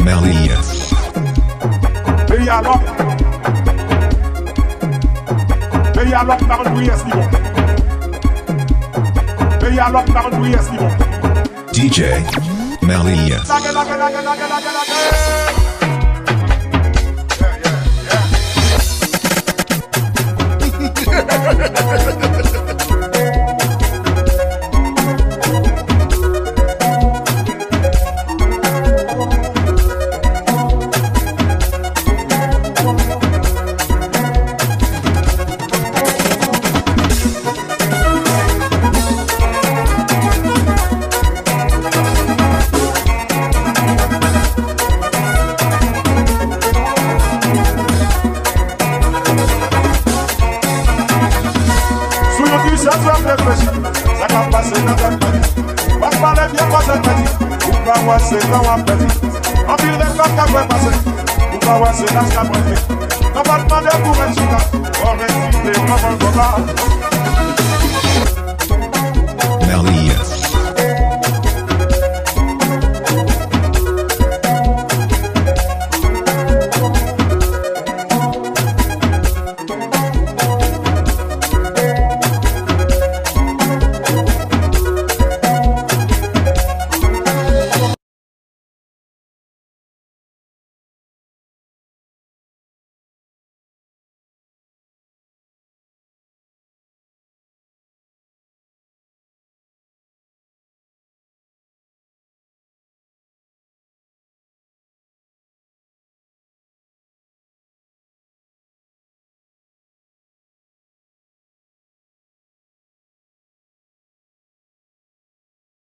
Malia. Pays alors par le bruit est bon. Pays alors par le bruit est bon. DJ Malia. Ça va passer dans ta tête. On va parler bien pour cette tête. On va voir c'est quand on va faire. On vit les corps qui vont passer. On va voir c'est là ce qu'on va faire. On va demander pour un chita. On va réciter, on va voir.